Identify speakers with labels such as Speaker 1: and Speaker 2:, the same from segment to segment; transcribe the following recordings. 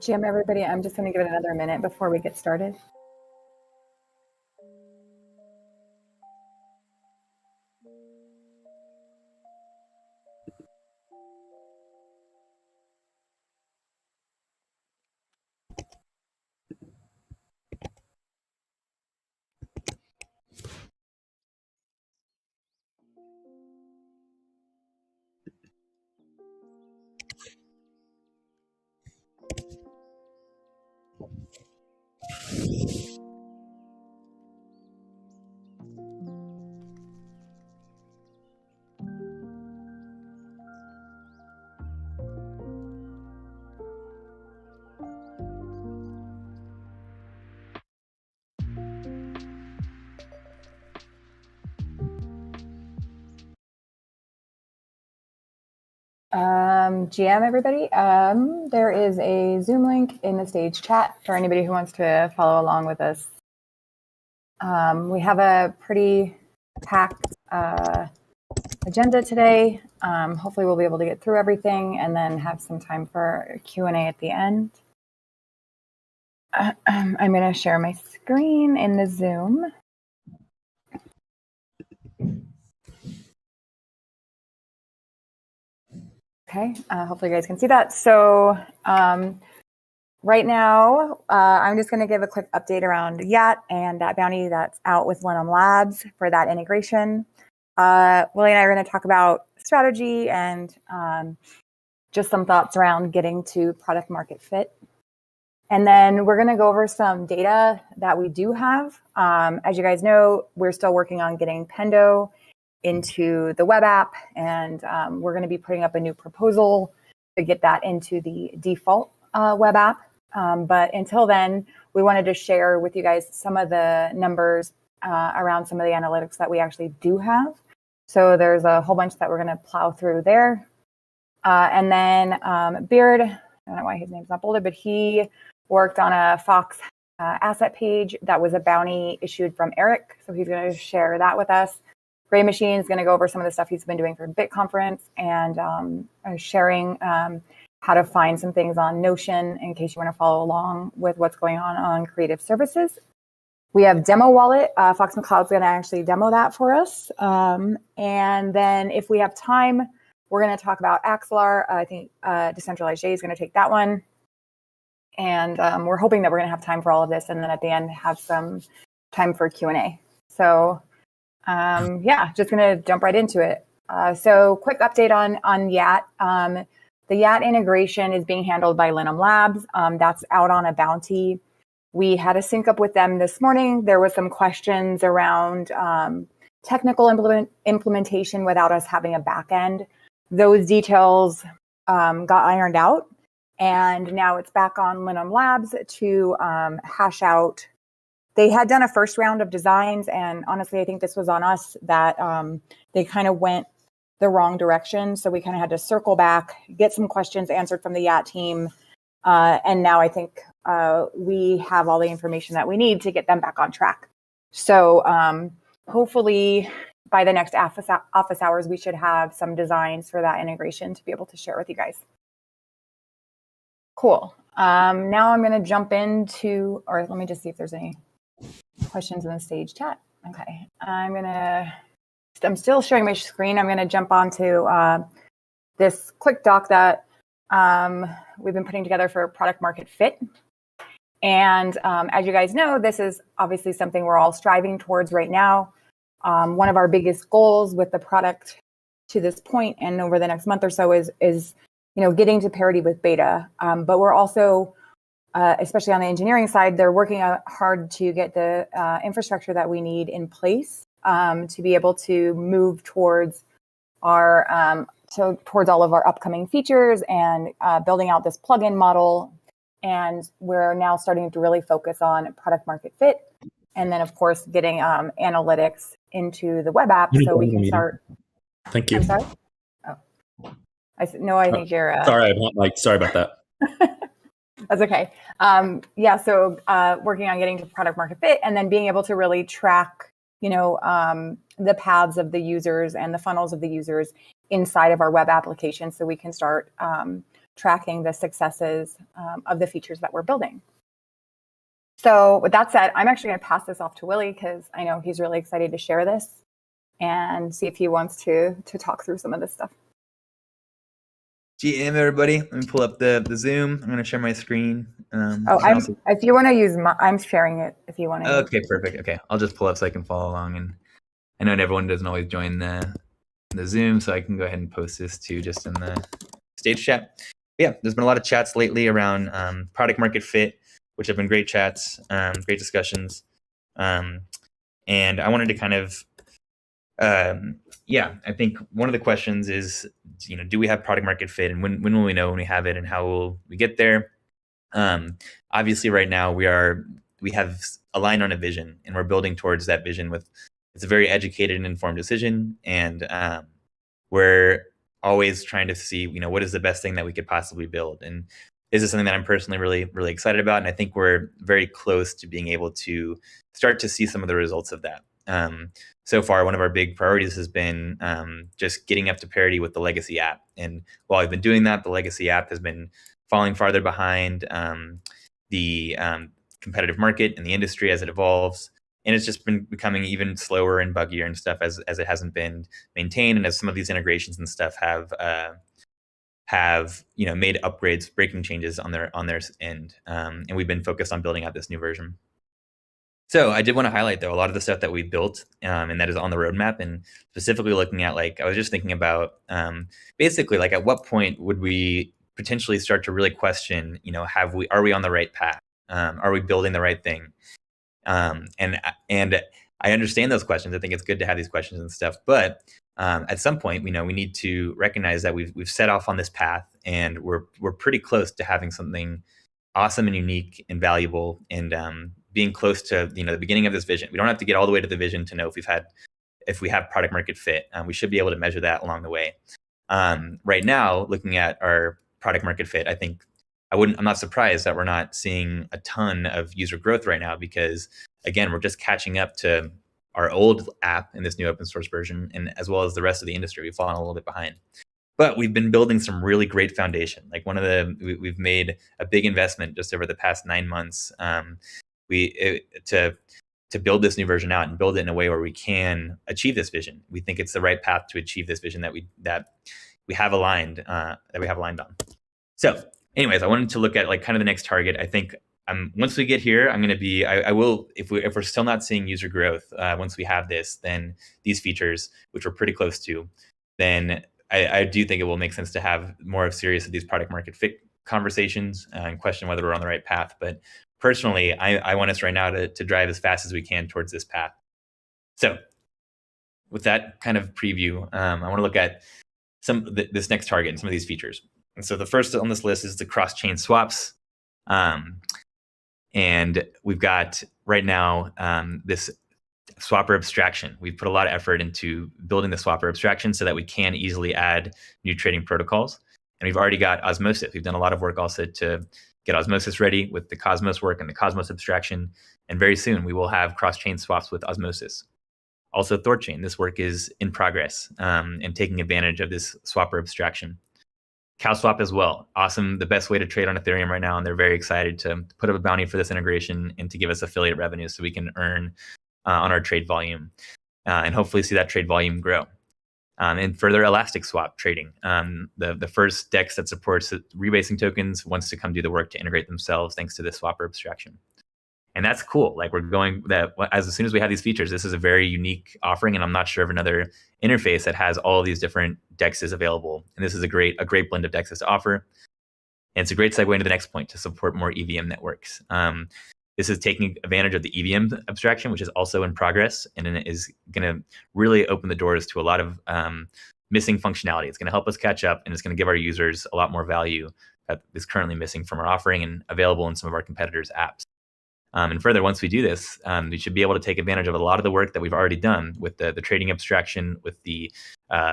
Speaker 1: Jim, everybody, I'm just going to give it another minute before we get started. GM, everybody, there is a Zoom link in the stage chat for anybody who wants to follow along with us. We have a pretty packed agenda today. Hopefully we'll be able to get through everything and then have some time for Q&A at the end. I'm going to share my screen in the Zoom. Okay, hopefully you guys can see that. So right now, I'm just going to give a quick update around YAT and that bounty that's out with Linum Labs for that integration. Willie and I are going to talk about strategy and just some thoughts around getting to product market fit. And then we're going to go over some data that we do have. As you guys know, we're still working on getting Pendo into the web app, and we're going to be putting up a new proposal to get that into the default web app. But until then, we wanted to share with you guys some of the numbers around some of the analytics that we actually do have. So there's a whole bunch that we're going to plow through there. And then Beard, I don't know why his name's not bolded, but he worked on a Fox asset page that was a bounty issued from Eric. So he's going to share that with us. Gray Machine is going to go over some of the stuff he's been doing for Bit Conference and sharing how to find some things on Notion in case you want to follow along with what's going on creative services. We have Demo Wallet. Fox McCloud's going to actually demo that for us. And then if we have time, we're going to talk about Axelar. I think Decentralized J is going to take that one. And we're hoping that we're going to have time for all of this. And then at the end, have some time for Q&A. So yeah, just going to jump right into it. So quick update on YAT. The YAT integration is being handled by Linum Labs. That's out on a bounty. We had a sync up with them this morning. There was some questions around technical implementation without us having a back end. Those details got ironed out. And now it's back on Linum Labs to hash out. They had done a first round of designs, and honestly, I think this was on us that they kind of went the wrong direction. So we kind of had to circle back, get some questions answered from the YAT team. And now I think we have all the information that we need to get them back on track. So hopefully by the next office hours, we should have some designs for that integration to be able to share with you guys. Cool. Now I'm going to jump into, or let me just see if there's any questions in the stage chat. Okay. I'm still sharing my screen. I'm going to jump onto this quick doc that we've been putting together for product market fit. And as you guys know, this is obviously something we're all striving towards right now. One of our biggest goals with the product to this point and over the next month or so is getting to parity with beta. But we're also, especially on the engineering side, they're working hard to get the infrastructure that we need in place to be able to move towards towards all of our upcoming features and building out this plugin model. And we're now starting to really focus on product market fit. And then, of course, getting analytics into the web app so we can start.
Speaker 2: Thank you.
Speaker 1: I'm sorry? Oh. I think you're...
Speaker 2: Sorry, I'm not Mike. Sorry about that.
Speaker 1: That's okay. Yeah, so working on getting to product market fit and then being able to really track, the paths of the users and the funnels of the users inside of our web application so we can start tracking the successes of the features that we're building. So with that said, I'm actually going to pass this off to Willie because I know he's really excited to share this and see if he wants to talk through some of this stuff.
Speaker 3: GM, everybody. Let me pull up the Zoom. I'm going to share my screen.
Speaker 1: If you want to use I'm sharing it if you want to.
Speaker 3: Okay, perfect. Okay, I'll just pull up so I can follow along. And I know everyone doesn't always join the Zoom, so I can go ahead and post this too just in the stage chat. But yeah, there's been a lot of chats lately around product market fit, which have been great chats, great discussions. And I wanted to kind of, I think one of the questions is, do we have product market fit, and when will we know when we have it, and how will we get there? Obviously, right now we have aligned on a vision, and we're building towards that vision it's a very educated and informed decision, and we're always trying to see, what is the best thing that we could possibly build, and this is something that I'm personally really, really excited about, and I think we're very close to being able to start to see some of the results of that. So far, one of our big priorities has been just getting up to parity with the legacy app. And while I've been doing that, the legacy app has been falling farther behind the competitive market and the industry as it evolves. And it's just been becoming even slower and buggier and stuff as it hasn't been maintained. And as some of these integrations and stuff have made upgrades, breaking changes on their end. And we've been focused on building out this new version. So I did want to highlight, though, a lot of the stuff that we built and that is on the roadmap, and specifically looking at, I was just thinking about basically, at what point would we potentially start to really question, are we on the right path? Are we building the right thing? And I understand those questions. I think it's good to have these questions and stuff. But at some point, we need to recognize that we've set off on this path, and we're pretty close to having something awesome and unique and valuable, and being close to the beginning of this vision. We don't have to get all the way to the vision to know if we have product market fit. We should be able to measure that along the way. Right now, looking at our product market fit, I think I'm not surprised that we're not seeing a ton of user growth right now, because again, we're just catching up to our old app in this new open source version, and as well as the rest of the industry. We've fallen a little bit behind. But we've been building some really great foundation. We've made a big investment just over the past 9 months to build this new version out and build it in a way where we can achieve this vision. We think it's the right path to achieve this vision that we have aligned on. So, anyways, I wanted to look at kind of the next target. I think once we get here, I'm going to be. I will, if we're still not seeing user growth once we have this, then these features, which we're pretty close to, then I do think it will make sense to have more serious of these product market fit conversations and question whether we're on the right path. But personally, I want us right now to drive as fast as we can towards this path. So with that kind of preview, I want to look at this next target and some of these features. And so the first on this list is the cross-chain swaps. And we've got right now this swapper abstraction. We've put a lot of effort into building the swapper abstraction so that we can easily add new trading protocols. And we've already got Osmosis. We've done a lot of work also to get Osmosis ready with the Cosmos work and the Cosmos abstraction. And very soon we will have cross-chain swaps with Osmosis. Also Thorchain, this work is in progress and taking advantage of this swapper abstraction. CowSwap as well. Awesome. The best way to trade on Ethereum right now. And they're very excited to put up a bounty for this integration and to give us affiliate revenue so we can earn on our trade volume and hopefully see that trade volume grow. And further Elastic Swap trading. The first DEX that supports rebasing tokens wants to come do the work to integrate themselves thanks to this swapper abstraction. And that's cool. We're going that as soon as we have these features, this is a very unique offering, and I'm not sure of another interface that has all of these different DEXs available. And this is a great blend of DEXs to offer. And it's a great segue into the next point to support more EVM networks. This is taking advantage of the EVM abstraction, which is also in progress, and it is going to really open the doors to a lot of missing functionality. It's going to help us catch up, and it's going to give our users a lot more value that is currently missing from our offering and available in some of our competitors' apps. And further, once we do this, we should be able to take advantage of a lot of the work that we've already done with the trading abstraction, with the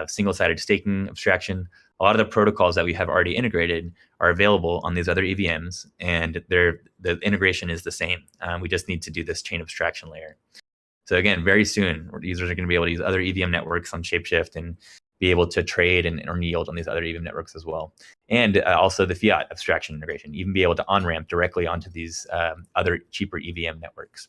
Speaker 3: single-sided staking abstraction. A lot of the protocols that we have already integrated are available on these other EVMs, and the integration is the same. We just need to do this chain abstraction layer. So again, very soon, users are going to be able to use other EVM networks on ShapeShift and be able to trade and earn yield on these other EVM networks as well. And also the fiat abstraction integration, even be able to on-ramp directly onto these other cheaper EVM networks.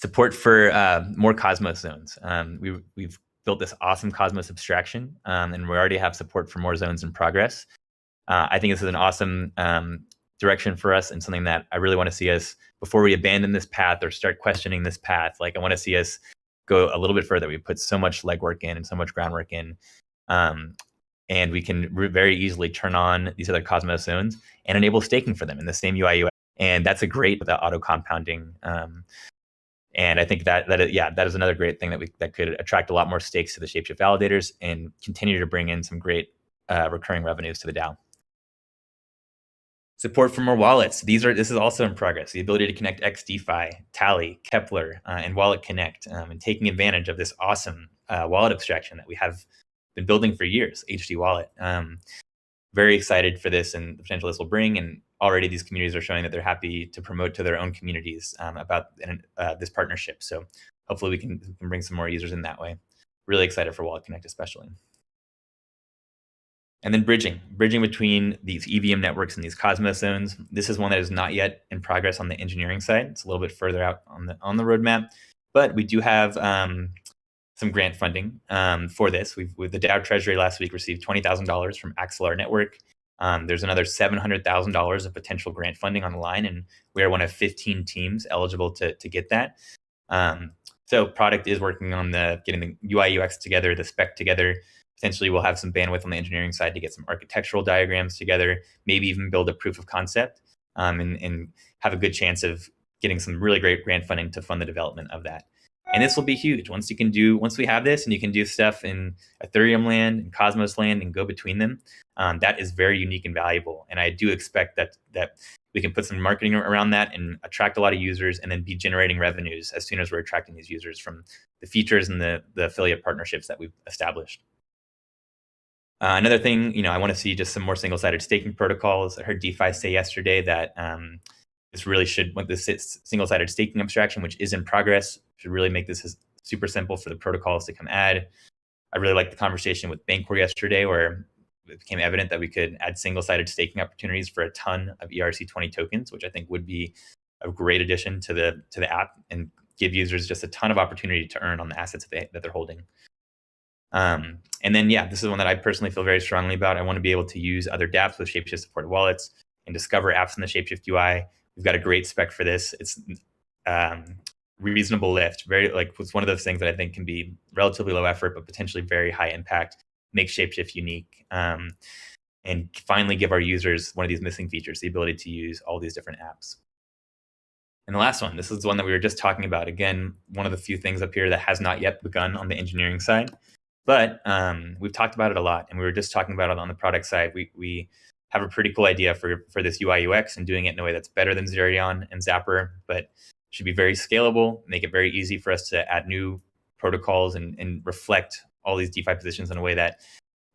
Speaker 3: Support for more Cosmos zones. We've built this awesome Cosmos abstraction, and we already have support for more zones in progress. I think this is an awesome direction for us, and something that I really want to see us, before we abandon this path or start questioning this path, like I want to see us go a little bit further. We put so much legwork in and so much groundwork in, and we can very easily turn on these other Cosmos zones and enable staking for them in the same UI UX. And that's a great auto compounding. And I think that is another great thing that could attract a lot more stakes to the ShapeShift validators and continue to bring in some great recurring revenues to the DAO. Support for more wallets. This is also in progress. The ability to connect XDeFi, Tally, Kepler, and Wallet Connect, and taking advantage of this awesome wallet abstraction that we have been building for years, HD Wallet. Very excited for this and the potential this will bring. And already these communities are showing that they're happy to promote to their own communities about this partnership. So hopefully we can bring some more users in that way. Really excited for Wallet Connect especially. And then bridging between these EVM networks and these Cosmos zones. This is one that is not yet in progress on the engineering side. It's a little bit further out on the roadmap, but we do have some grant funding for this. With the DAO Treasury last week received $20,000 from Axelar Network. There's another $700,000 of potential grant funding on the line, and we are one of 15 teams eligible to get that. So product is working on getting the UI UX together, the spec together. Potentially we'll have some bandwidth on the engineering side to get some architectural diagrams together, maybe even build a proof of concept, and have a good chance of getting some really great grant funding to fund the development of that. And this will be huge. Once we have this and you can do stuff in Ethereum land and Cosmos land and go between them, that is very unique and valuable. And I do expect that we can put some marketing around that and attract a lot of users, and then be generating revenues as soon as we're attracting these users from the features and the affiliate partnerships that we've established. Another thing, I want to see just some more single-sided staking protocols. I heard DeFi say yesterday that this single-sided staking abstraction, which is in progress, should really make this super simple for the protocols to come add. I really liked the conversation with Bancor yesterday, where it became evident that we could add single-sided staking opportunities for a ton of ERC20 tokens, which I think would be a great addition to the app and give users just a ton of opportunity to earn on the assets that they're holding. And then, this is one that I personally feel very strongly about. I want to be able to use other dApps with ShapeShift supported wallets and discover apps in the ShapeShift UI. We've got a great spec for this. It's reasonable lift. It's one of those things that I think can be relatively low effort, but potentially very high impact, make ShapeShift unique, and finally give our users one of these missing features, the ability to use all these different apps. And the last one, this is the one that we were just talking about. Again, one of the few things up here that has not yet begun on the engineering side. But we've talked about it a lot, and we were just talking about it on the product side. We have a pretty cool idea for this UI UX and doing it in a way that's better than Zerion and Zapper, but should be very scalable, make it very easy for us to add new protocols and reflect all these DeFi positions in a way that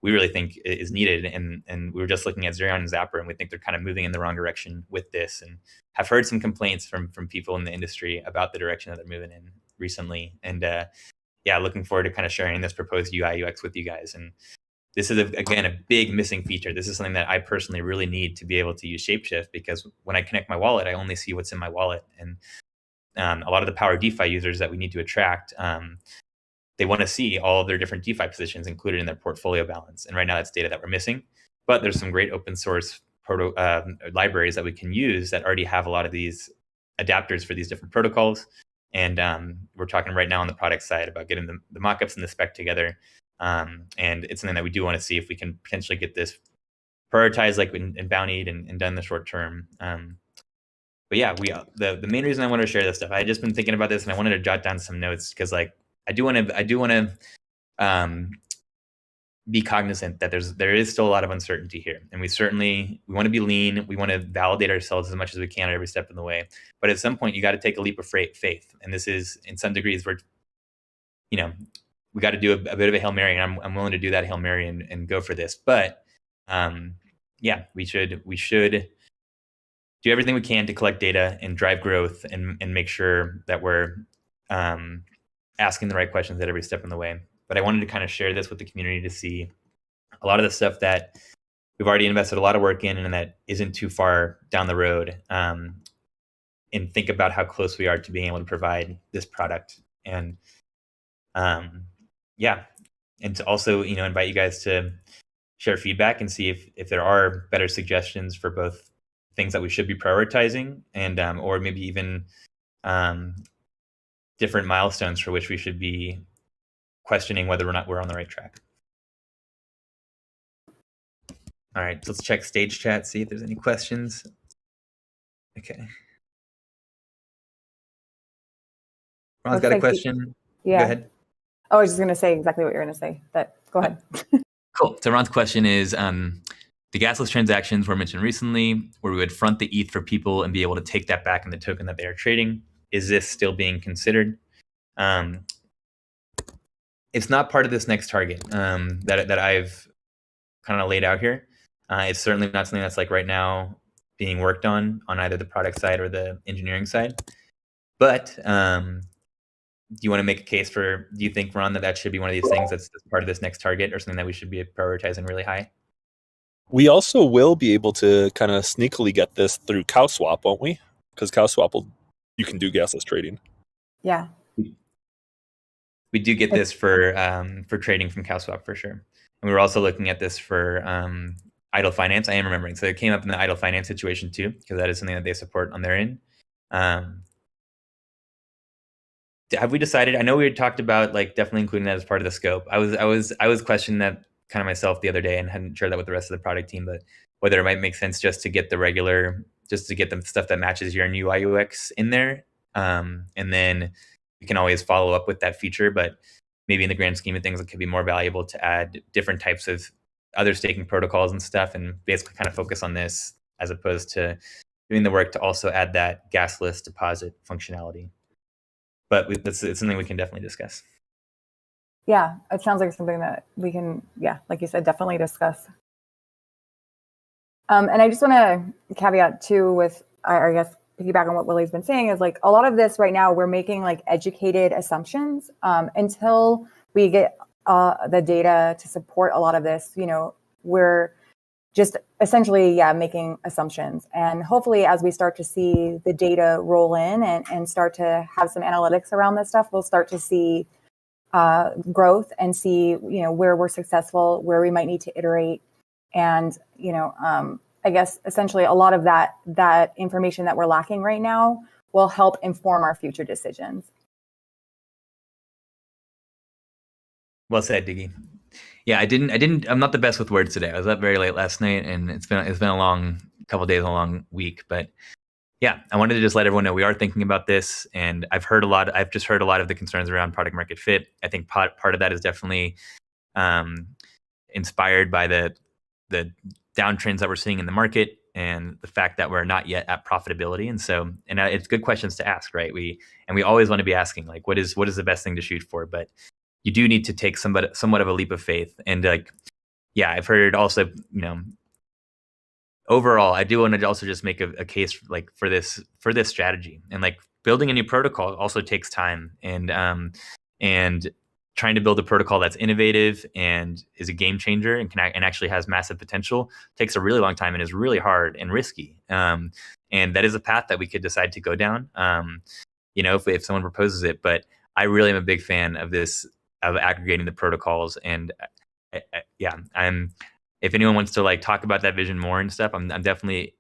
Speaker 3: we really think is needed. And we were just looking at Zerion and Zapper, and we think they're kind of moving in the wrong direction with this, and have heard some complaints from people in the industry about the direction that they're moving in recently. And looking forward to kind of sharing this proposed UI UX with you guys. And this is, again, a big missing feature. This is something that I personally really need to be able to use ShapeShift, because when I connect my wallet, I only see what's in my wallet. And a lot of the Power DeFi users that we need to attract, they want to see all of their different DeFi positions included in their portfolio balance. And right now that's data that we're missing. But there's some great open source libraries that we can use that already have a lot of these adapters for these different protocols. And we're talking right now on the product side about getting the mockups and the spec together. And it's something that we do want to see if we can potentially get this prioritized, like in bountied and done in the short term. But the main reason I wanted to share this stuff, I had just been thinking about this, and I wanted to jot down some notes, because I do want to be cognizant that there is still a lot of uncertainty here, and we want to be lean. We want to validate ourselves as much as we can at every step in the way. But at some point, you got to take a leap of faith, and this is, in some degrees, where we got to do a bit of a Hail Mary, and I'm willing to do that Hail Mary and go for this. But we should do everything we can to collect data and drive growth and make sure that we're asking the right questions at every step in the way. but I wanted to kind of share this with the community to see a lot of the stuff that we've already invested a lot of work in and that isn't too far down the road, and think about how close we are to being able to provide this product. And yeah, and to also, invite you guys to share feedback and see if there are better suggestions for both things that we should be prioritizing and or maybe even different milestones for which we should be questioning whether or not we're on the right track. All right, so let's check stage chat, see if there's any questions. Okay. Ron's got a question.
Speaker 1: Yeah.
Speaker 3: Go ahead.
Speaker 1: Oh, I was just going to say exactly what you're going to say, but go ahead.
Speaker 3: Cool. So Ron's question is, the gasless transactions were mentioned recently, where we would front the ETH for people and be able to take that back in the token that they are trading. Is this still being considered? It's not part of this next target that I've kind of laid out here. It's certainly not something that's like right now being worked on either the product side or the engineering side. But do you want to make a case do you think, Ron, that should be one of these things that's part of this next target or something that we should be prioritizing really high?
Speaker 4: We also will be able to kind of sneakily get this through CowSwap, won't we? Because CowSwap you can do gasless trading.
Speaker 1: Yeah.
Speaker 3: We do get this for trading from CowSwap for sure. And we were also looking at this for idle finance. I am remembering. So it came up in the idle finance situation too, because that is something that they support on their end. Have we decided? I know we had talked about like definitely including that as part of the scope. I was questioning that kind of myself the other day and hadn't shared that with the rest of the product team, but whether it might make sense just to get the stuff that matches your UI UX in there. And then you can always follow up with that feature, but maybe in the grand scheme of things, it could be more valuable to add different types of other staking protocols and stuff and basically kind of focus on this as opposed to doing the work to also add that gasless deposit functionality. But it's something we can definitely discuss.
Speaker 1: Yeah, it sounds like something that we can, like you said, definitely discuss. And I just want to caveat too with, I guess, piggyback on what Willie's been saying is like a lot of this right now, we're making like educated assumptions until we get the data to support a lot of this. We're just essentially, making assumptions. And hopefully as we start to see the data roll in and start to have some analytics around this stuff, we'll start to see growth and see, where we're successful, where we might need to iterate. And, I guess essentially a lot of that information that we're lacking right now will help inform our future decisions.
Speaker 3: Well said, Diggy. Yeah, I'm not the best with words today. I was up very late last night and it's been a long couple of days, a long week, but yeah, I wanted to just let everyone know we are thinking about this, and I've just heard a lot of the concerns around product market fit. I think part of that is definitely inspired by the downtrends that we're seeing in the market and the fact that we're not yet at profitability. And it's good questions to ask, right? We always want to be asking like, what is the best thing to shoot for? But you do need to take somewhat of a leap of faith. And I've heard also, overall, I do want to also just make a case like for this strategy, and like building a new protocol also takes time, and trying to build a protocol that's innovative and is a game changer and and actually has massive potential takes a really long time and is really hard and risky. And that is a path that we could decide to go down, if someone proposes it. But I really am a big fan of this, of aggregating the protocols. And if anyone wants to like talk about that vision more and stuff, I'm definitely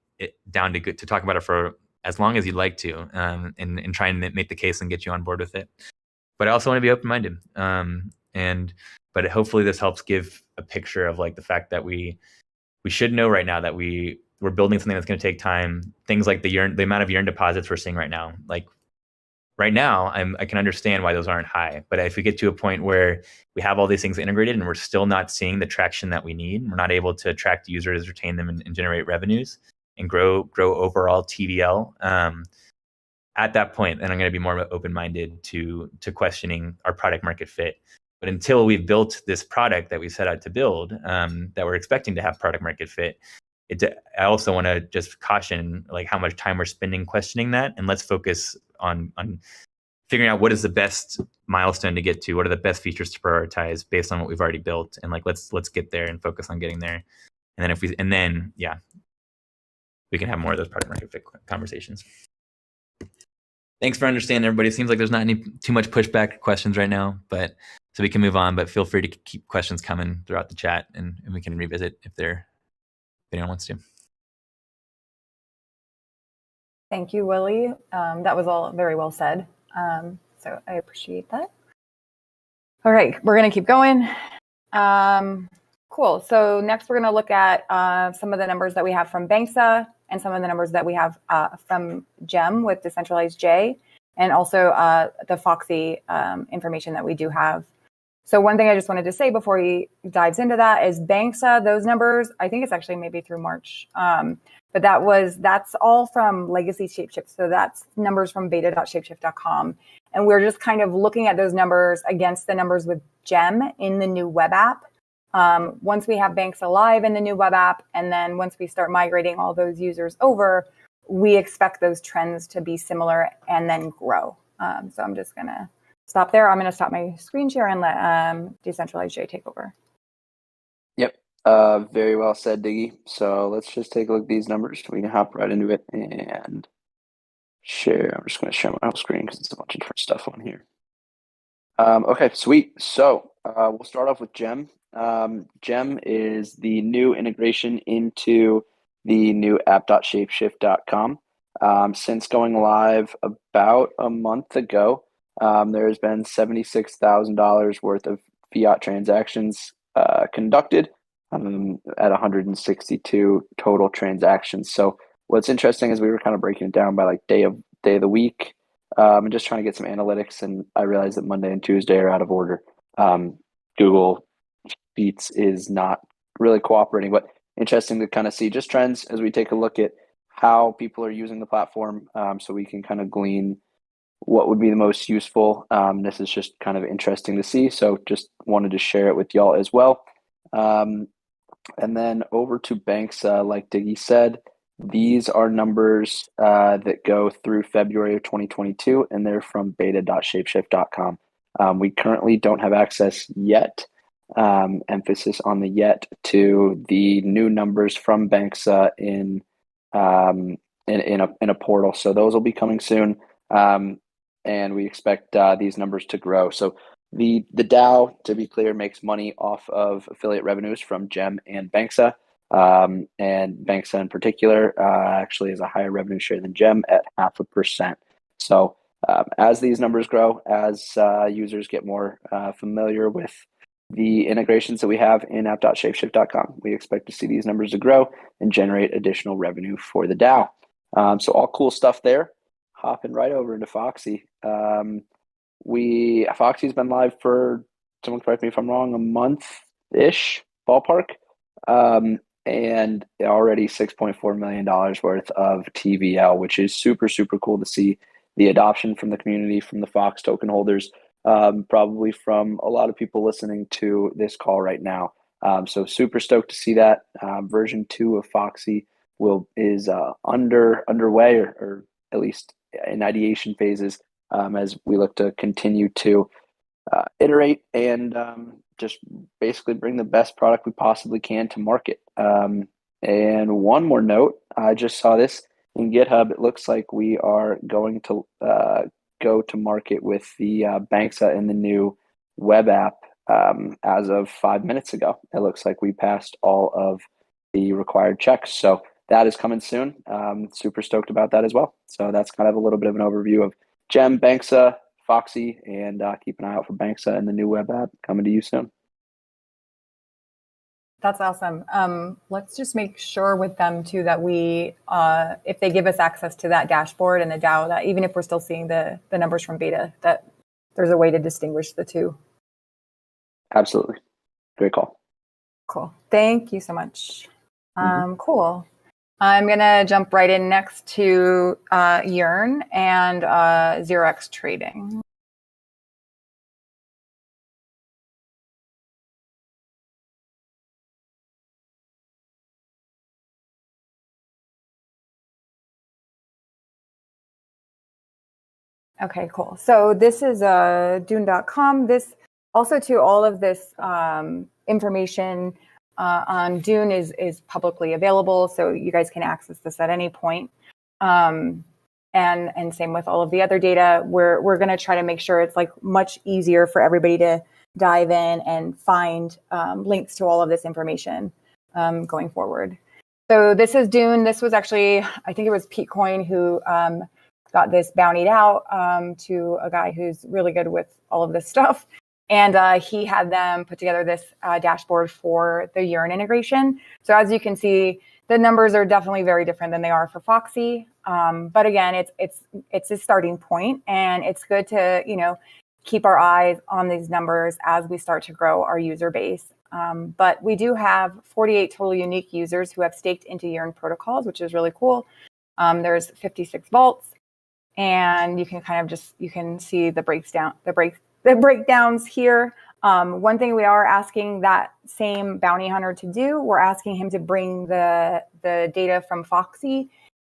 Speaker 3: down to talk about it for as long as you'd like to, and try and make the case and get you on board with it. But I also want to be open-minded. But hopefully this helps give a picture of like the fact that we should know right now that we're building something that's going to take time. Things like the amount of yearn deposits we're seeing right now. Like right now, I can understand why those aren't high. But if we get to a point where we have all these things integrated and we're still not seeing the traction that we need, we're not able to attract users, retain them, and generate revenues and grow overall TVL. At that point, then I'm going to be more open-minded to questioning our product market fit. But until we've built this product that we set out to build, that we're expecting to have product market fit, I also want to just caution like how much time we're spending questioning that, and let's focus on figuring out what is the best milestone to get to, what are the best features to prioritize based on what we've already built, and like let's get there and focus on getting there. And then we can have more of those product market fit conversations. Thanks for understanding, everybody. It seems like there's not too much pushback questions right now, but so we can move on. But feel free to keep questions coming throughout the chat, and we can revisit if anyone wants to.
Speaker 1: Thank you, Willie. That was all very well said. So I appreciate that. All right, we're going to keep going. Cool. So next we're going to look at some of the numbers that we have from Banksa and some of the numbers that we have from GEM with Decentralized J, and also the Foxy information that we do have. So one thing I just wanted to say before he dives into that is Banksa, those numbers, I think it's actually maybe through March. But that's all from legacy ShapeShift. So that's numbers from beta.shapeshift.com. And we're just kind of looking at those numbers against the numbers with GEM in the new web app. Once we have Banksa live in the new web app, and then once we start migrating all those users over, we expect those trends to be similar and then grow. So I'm just going to stop there. I'm going to stop my screen share and let Decentralized J take over.
Speaker 5: Yep. Very well said, Diggy. So let's just take a look at these numbers. We can hop right into it and share. I'm just going to share my whole screen because it's a bunch of different stuff on here. Okay, sweet. So we'll start off with GEM. GEM is the new integration into the new app.shapeshift.com. Since going live about a month ago, there has been $76,000 worth of fiat transactions conducted at 162 total transactions. So what's interesting is we were kind of breaking it down by like day of the week, and just trying to get some analytics. And I realized that Monday and Tuesday are out of order. Google Sheets is not really cooperating, but interesting to kind of see just trends as we take a look at how people are using the platform, so we can kind of glean what would be the most useful. This is just kind of interesting to see, so just wanted to share it with y'all as well. And then over to Banksa, like Diggy said, these are numbers that go through February of 2022, and they're from beta.shapeshift.com. We currently don't have access yet, emphasis on the yet, to the new numbers from Banksa in a portal. So those will be coming soon, and we expect these numbers to grow. So the DAO, to be clear, makes money off of affiliate revenues from GEM and Banksa. And Banksa in particular actually has a higher revenue share than GEM at 0.5%. So as these numbers grow, as users get more familiar with the integrations that we have in app.shapeshift.com, we expect to see these numbers to grow and generate additional revenue for the DAO. So all cool stuff there. Hopping right over into Foxy. Foxy's been live for, someone correct me if I'm wrong, a month-ish ballpark. And already $6.4 million worth of TVL, which is super, super cool to see the adoption from the community, from the Fox token holders, probably from a lot of people listening to this call right now. So super stoked to see that. Version 2 of Foxy is underway, or at least in ideation phases, as we look to continue to iterate and just basically bring the best product we possibly can to market. And one more note, I just saw this in GitHub. It looks like we are going to go to market with the Banksa in the new web app as of 5 minutes ago. It looks like we passed all of the required checks. So that is coming soon. Super stoked about that as well. So that's kind of a little bit of an overview of GEM, Banksa, Foxy, and keep an eye out for Banksa and the new web app coming to you soon.
Speaker 1: That's awesome. Let's just make sure with them too that we, if they give us access to that dashboard and the DAO, that even if we're still seeing the numbers from beta, that there's a way to distinguish the two.
Speaker 5: Absolutely. Great call.
Speaker 1: Cool. Thank you so much. Cool. I'm going to jump right in next to Yearn and Xerox Trading. Okay, cool. So this is Dune.com. This also to all of this information on Dune is publicly available, so you guys can access this at any point. And same with all of the other data. We're going to try to make sure it's like much easier for everybody to dive in and find links to all of this information going forward. So this is Dune. This was actually, I think it was Pete Coyne who got this bountied out to a guy who's really good with all of this stuff. And he had them put together this dashboard for the Yearn integration. So as you can see, the numbers are definitely very different than they are for Foxy. But again, it's a starting point, and it's good to, keep our eyes on these numbers as we start to grow our user base. But we do have 48 total unique users who have staked into Yearn protocols, which is really cool. There's 56 vaults, and you can kind of you can see the breakdowns here. One thing we are asking that same bounty hunter to do, we're asking him to bring the data from Foxy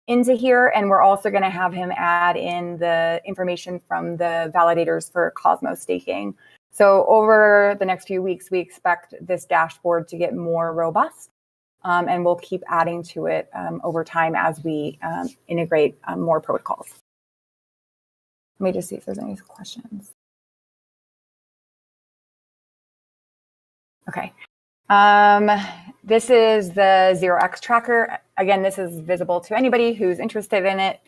Speaker 1: into here, and we're also going to have him add in the information from the validators for Cosmos staking. So over the next few weeks, we expect this dashboard to get more robust, and we'll keep adding to it over time as we integrate more protocols. Let me just see if there's any questions. Okay. This is the Xerox Tracker. Again, this is visible to anybody who's interested in it.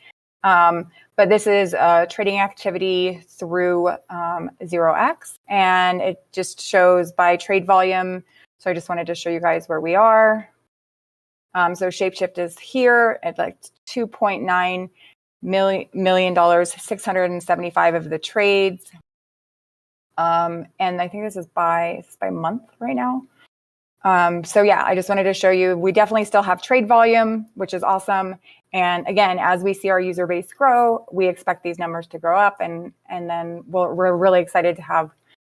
Speaker 1: But this is trading activity through Xerox, and it just shows by trade volume. So I just wanted to show you guys where we are. So ShapeShift is here at like $2.9 million, 675 of the trades. And I think this is by month right now. So yeah, I just wanted to show you, we definitely still have trade volume, which is awesome. And again, as we see our user base grow, we expect these numbers to grow up, and then we're really excited to have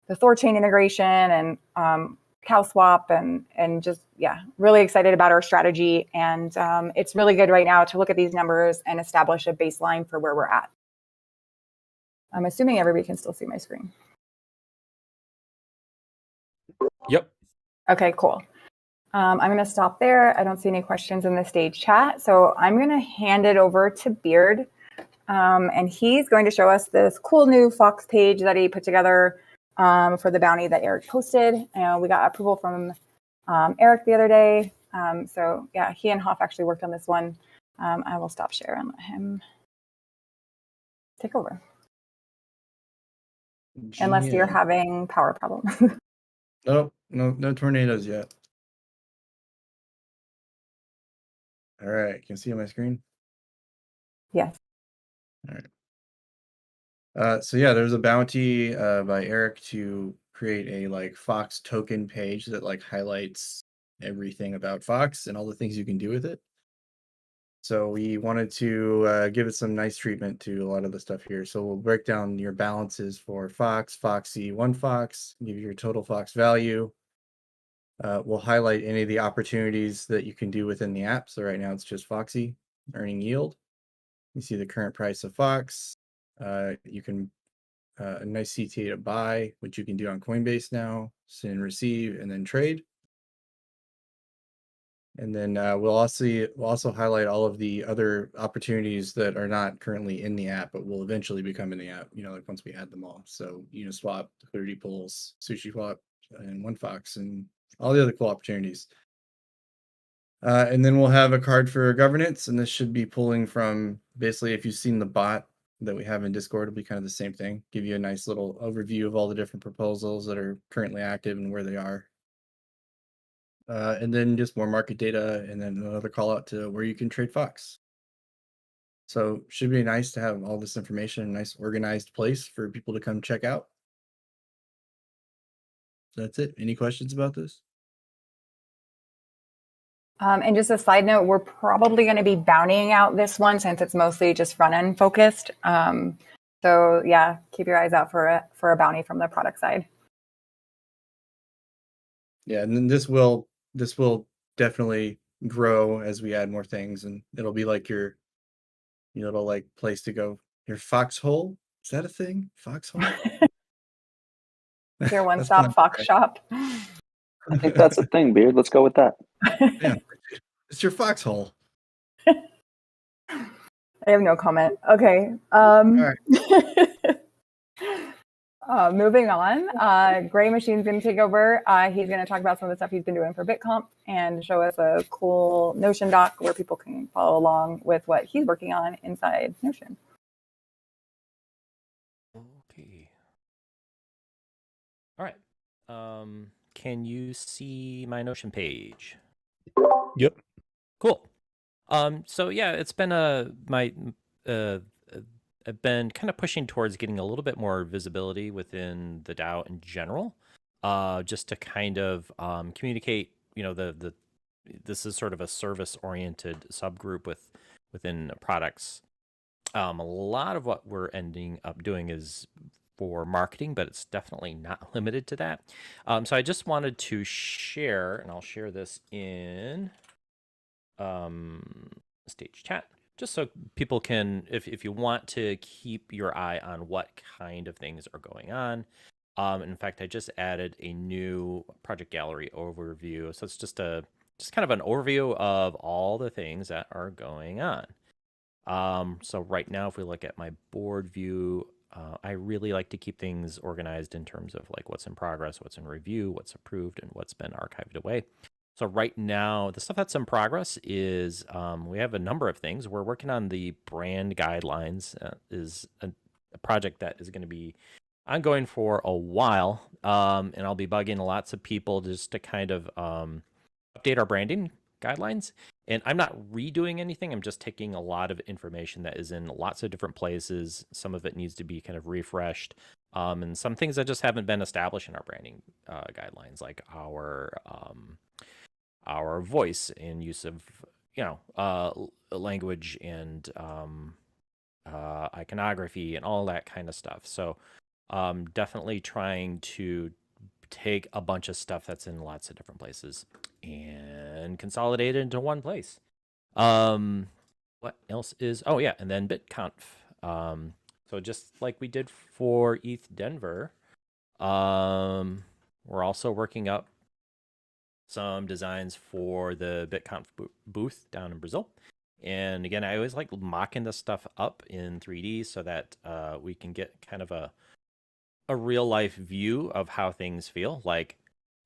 Speaker 1: the Thorchain integration and CowSwap and just, yeah, really excited about our strategy. And it's really good right now to look at these numbers and establish a baseline for where we're at. I'm assuming everybody can still see my screen.
Speaker 4: Yep.
Speaker 1: Okay, cool. I'm going to stop there. I don't see any questions in the stage chat. So I'm going to hand it over to Beard. And he's going to show us this cool new Fox page that he put together for the bounty that Eric posted. We got approval from Eric the other day. So yeah, he and Hoff actually worked on this one. I will stop share and let him take over. Unless you're having power problems.
Speaker 6: Oh, no tornadoes yet. All right, can you see on my screen?
Speaker 1: Yes.
Speaker 6: All right. So yeah, there's a bounty by Eric to create a Fox token page that highlights everything about Fox and all the things you can do with it. So we wanted to give it some nice treatment to a lot of the stuff here. So we'll break down your balances for Fox, Foxy, one Fox, give you your total Fox value. We'll highlight any of the opportunities that you can do within the app. So right now it's just Foxy, earning yield. You see the current price of Fox. You can a nice CTA to buy, which you can do on Coinbase now, send and receive, and then trade. And then we'll also highlight all of the other opportunities that are not currently in the app, but will eventually become in the app, once we add them all. So Uniswap, Liquidity Pools, SushiSwap, and OneFox, and all the other cool opportunities. And then we'll have a card for governance, and this should be pulling from, basically, if you've seen the bot that we have in Discord, it'll be kind of the same thing. Give you a nice little overview of all the different proposals that are currently active and where they are. And then just more market data, and then another call out to where you can trade Fox. So should be nice to have all this information in a nice organized place for people to come check out. That's it. Any questions about this?
Speaker 1: And just a side note, we're probably going to be bountying out this one since it's mostly just front end focused. So yeah, keep your eyes out for a bounty from the product side.
Speaker 6: Yeah, and then this will definitely grow as we add more things, and it'll be like your little place to go, your foxhole, Is that a thing? Foxhole?
Speaker 1: Your
Speaker 6: That's
Speaker 1: one-stop
Speaker 6: fun.
Speaker 1: Fox shop.
Speaker 5: I think that's a thing, Beard. Let's go with that.
Speaker 6: Yeah, it's your foxhole.
Speaker 1: I have no comment. Okay.
Speaker 6: right.
Speaker 1: Moving on. Gray Machine's going to take over. He's going to talk about some of the stuff he's been doing for BitComp and show us a cool Notion doc where people can follow along with what he's working on inside Notion.
Speaker 7: Okay. All right. Can you see my Notion page?
Speaker 4: Yep.
Speaker 7: Cool. So yeah, it's been I've been kind of pushing towards getting a little bit more visibility within the DAO in general, just to kind of communicate. You know, this is sort of a service-oriented subgroup within products. A lot of what we're ending up doing is for marketing, but it's definitely not limited to that. So I just wanted to share, and I'll share this in stage chat, just so people can, if you want to keep your eye on what kind of things are going on. In fact, I just added a new project gallery overview. So it's just kind of an overview of all the things that are going on. So right now, if we look at my board view, I really like to keep things organized in terms of like what's in progress, what's in review, what's approved, and what's been archived away. So right now, the stuff that's in progress is we have a number of things. We're working on the brand guidelines. Is a project that is going to be ongoing for a while, and I'll be bugging lots of people just to kind of update our branding guidelines. And I'm not redoing anything. I'm just taking a lot of information that is in lots of different places. Some of it needs to be kind of refreshed. And some things that just haven't been established in our branding guidelines, like our voice and use of, language and iconography and all that kind of stuff. So definitely trying to take a bunch of stuff that's in lots of different places and consolidate it into one place. What else is, oh yeah, and then BitConf. So just like we did for ETH Denver, we're also working up some designs for the BitConf booth down in Brazil. And again, I always like mocking this stuff up in 3D so that we can get kind of a real life view of how things feel. Like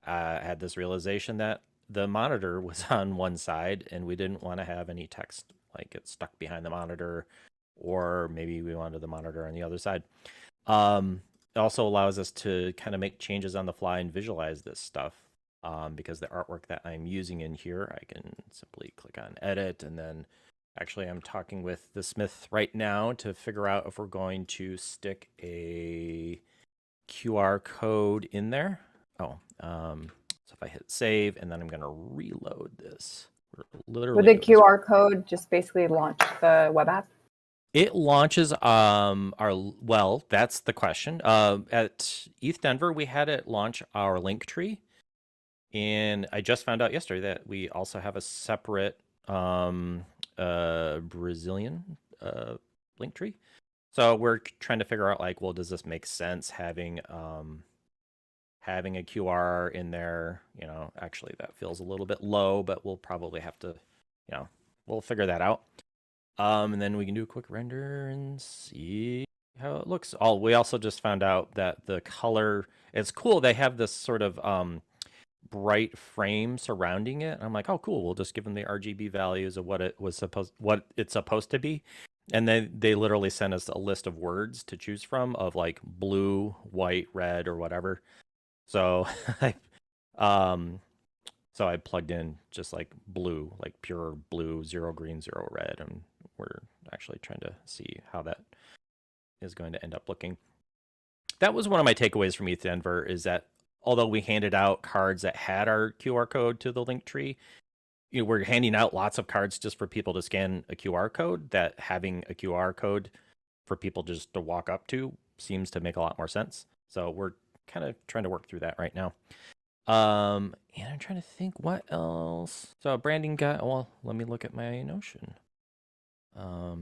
Speaker 7: I had this realization that the monitor was on one side and we didn't want to have any text like get stuck behind the monitor, or maybe we wanted the monitor on the other side. It also allows us to kind of make changes on the fly and visualize this stuff. Because the artwork that I'm using in here, I can simply click on edit, and then actually I'm talking with the Smith right now to figure out if we're going to stick a QR code in there. So if I hit save and then I'm going to reload this.
Speaker 1: Would the QR code just basically launch the web app?
Speaker 7: It launches that's the question. At ETH Denver, we had it launch our link tree. And I just found out yesterday that we also have a separate Brazilian link tree. So we're trying to figure out, like, well, does this make sense having a QR in there? Actually, that feels a little bit low, but we'll probably have to, we'll figure that out. And then we can do a quick render and see how it looks. We also just found out that the color, it's cool. They have this sort of bright frame surrounding it. I'm like, oh cool, we'll just give them the RGB values of what it's supposed to be, and then they literally sent us a list of words to choose from of like blue, white, red, or whatever. So I plugged in just like blue, like pure blue, 0 green, 0 red, and we're actually trying to see how that is going to end up looking. That was one of my takeaways from ETH Denver, is that although we handed out cards that had our QR code to the link tree, we're handing out lots of cards just for people to scan a QR code, that having a QR code for people just to walk up to seems to make a lot more sense. So we're kind of trying to work through that right now. And I'm trying to think what else. So branding guy, well, let me look at my Notion. I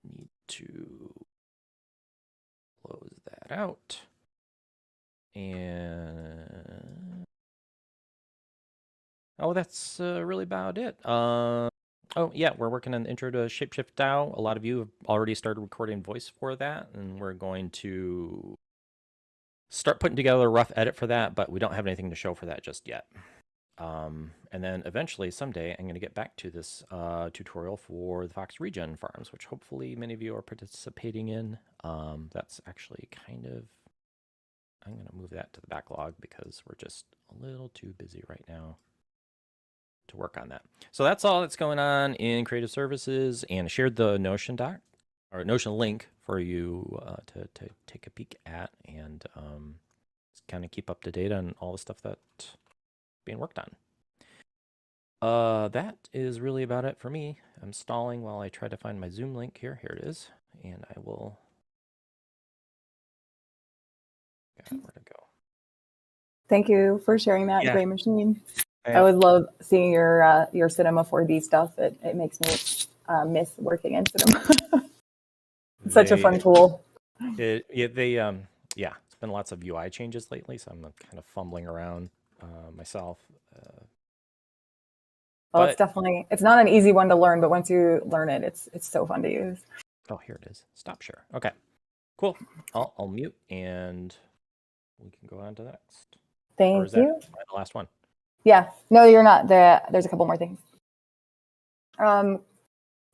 Speaker 7: need to close that out. And oh, that's really about it. Oh yeah, we're working on the intro to ShapeShiftDAO. A lot of you have already started recording voice for that, and we're going to start putting together a rough edit for that, but we don't have anything to show for that just yet. And then eventually, someday, I'm going to get back to this tutorial for the Fox Regen farms, which hopefully many of you are participating in. That's actually kind of, I'm going to move that to the backlog because we're just a little too busy right now to work on that. So that's all that's going on in creative services, and I shared the Notion doc or Notion link for you to take a peek at and kind of keep up to date on all the stuff that's being worked on. That is really about it for me. I'm stalling while I try to find my Zoom link here. Here it is, and I will. Where to go?
Speaker 1: Thank you for sharing that,
Speaker 7: Yeah.
Speaker 1: Gray Machine.
Speaker 7: Yeah.
Speaker 1: I would love seeing your Cinema 4D stuff. It makes me miss working in Cinema. It's such a fun tool.
Speaker 7: It's been lots of UI changes lately, so I'm kind of fumbling around myself.
Speaker 1: Well, it's not an easy one to learn, but once you learn it, it's so fun to use.
Speaker 7: Oh, here it is. Stop share. Okay, cool. I'll mute and we can go on to the next.
Speaker 1: Thank you.
Speaker 7: The last one.
Speaker 1: Yeah. No, you're not. There's a couple more things.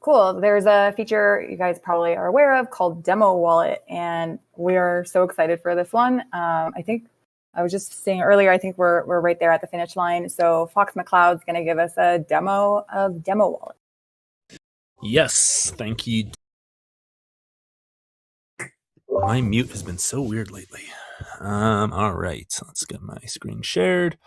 Speaker 1: Cool. There's a feature you guys probably are aware of called Demo Wallet, and we are so excited for this one. I think I was just saying earlier, I think we're right there at the finish line. So Fox McCloud's going to give us a demo of Demo Wallet.
Speaker 4: Yes, thank you. My mute has been so weird lately. All right, let's get my screen shared.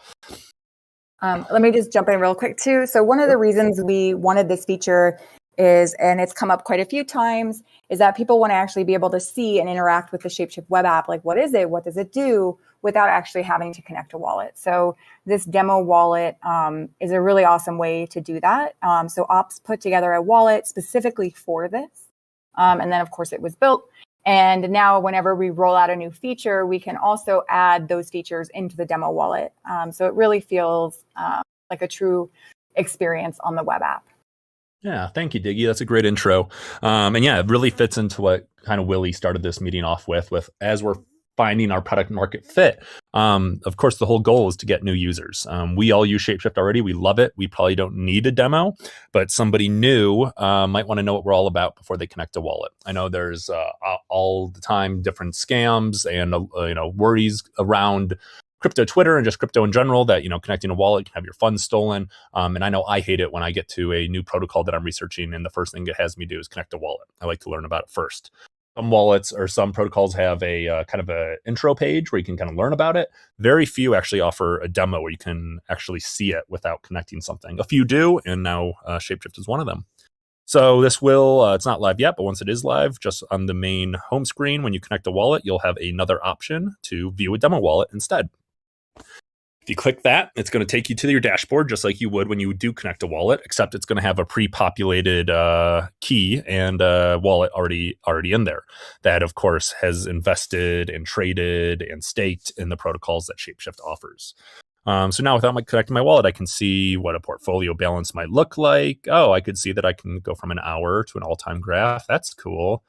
Speaker 1: Let me just jump in real quick too. So one of the reasons we wanted this feature is, and it's come up quite a few times, is that people want to actually be able to see and interact with the ShapeShift web app. Like, what is it? What does it do? Without actually having to connect a wallet. So this demo wallet is a really awesome way to do that. So Ops put together a wallet specifically for this. And then, of course, it was built. And now whenever we roll out a new feature, we can also add those features into the demo wallet. So it really feels like a true experience on the web app.
Speaker 4: Yeah, thank you, Diggy. That's a great intro. And yeah, it really fits into what kind of Willie started this meeting off with as we're finding our product market fit. Of course, the whole goal is to get new users. We all use ShapeShift already. We love it. We probably don't need a demo, but somebody new might want to know what we're all about before they connect a wallet. I know there's all the time different scams and worries around crypto Twitter and just crypto in general that, connecting a wallet can have your funds stolen. And I know I hate it when I get to a new protocol that I'm researching and the first thing it has me do is connect a wallet. I like to learn about it first. Some wallets or some protocols have a kind of a intro page where you can kind of learn about it. Very few actually offer a demo where you can actually see it without connecting something. A few do, and now ShapeShift is one of them. So this will, it's not live yet, but once it is live, just on the main home screen, when you connect a wallet, you'll have another option to view a demo wallet instead. If you click that, it's going to take you to your dashboard, just like you would when you do connect a wallet, except it's going to have a pre-populated key and wallet already in there. That, of course, has invested and traded and staked in the protocols that ShapeShift offers. So now without connecting my wallet, I can see what a portfolio balance might look like. Oh, I could see that I can go from an hour to an all-time graph. That's cool.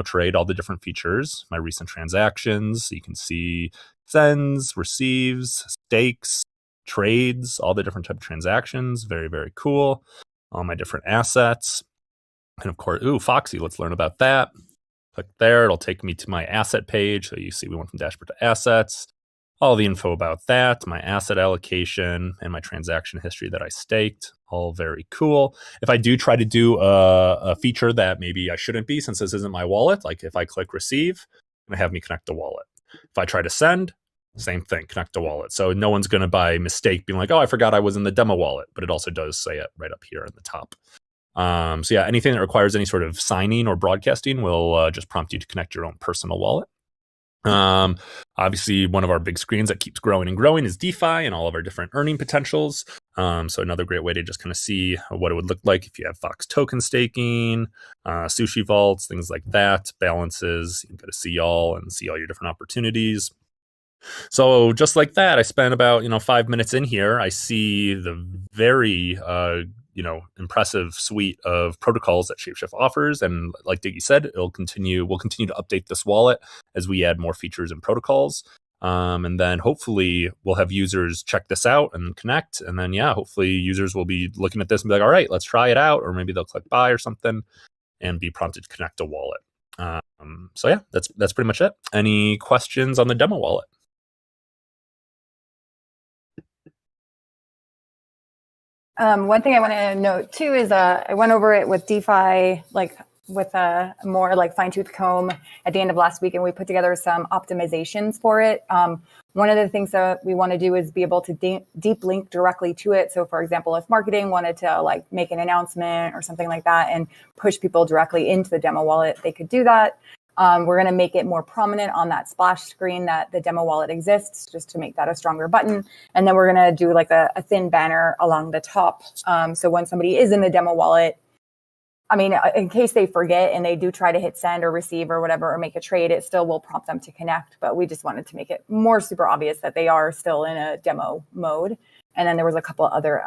Speaker 4: Trade all the different features, my recent transactions. You can see sends, receives, stakes, trades, all the different type of transactions. Very, very cool. All my different assets. And of course, Foxy, let's learn about that. Click there. It'll take me to my asset page. So you see we went from dashboard to assets. All the info about that, my asset allocation, and my transaction history that I staked. All very cool. If I do try to do a feature that maybe I shouldn't be, since this isn't my wallet, like if I click receive, it's going to have me connect the wallet. If I try to send, same thing, connect a wallet. So no one's going to by mistake being like, oh, I forgot I was in the demo wallet, but it also does say it right up here in the top. So yeah, anything that requires any sort of signing or broadcasting will just prompt you to connect your own personal wallet. Obviously, one of our big screens that keeps growing and growing is DeFi and all of our different earning potentials. So another great way to just kind of see what it would look like if you have Fox token staking, sushi vaults, things like that, balances. You can go to see all and see all your different opportunities. So just like that, I spent about 5 minutes in here. I see the very impressive suite of protocols that ShapeShift offers, and like Diggy said, we'll continue to update this wallet as we add more features and protocols. And then hopefully we'll have users check this out and connect. And then, hopefully users will be looking at this and be like, all right, let's try it out. Or maybe they'll click buy or something and be prompted to connect a wallet. So that's pretty much it. Any questions on the demo wallet?
Speaker 1: One thing I want to note too is I went over it with DeFi, like with a more like fine tooth comb at the end of last week, and we put together some optimizations for it. One of the things that we want to do is be able to deep link directly to it. So for example, if marketing wanted to like make an announcement or something like that and push people directly into the demo wallet, they could do that. We're going to make it more prominent on that splash screen that the demo wallet exists, just to make that a stronger button. And then we're going to do like a thin banner along the top. So when somebody is in the demo wallet, I mean, in case they forget and they do try to hit send or receive or whatever, or make a trade, it still will prompt them to connect. But we just wanted to make it more super obvious that they are still in a demo mode. And then there was a couple other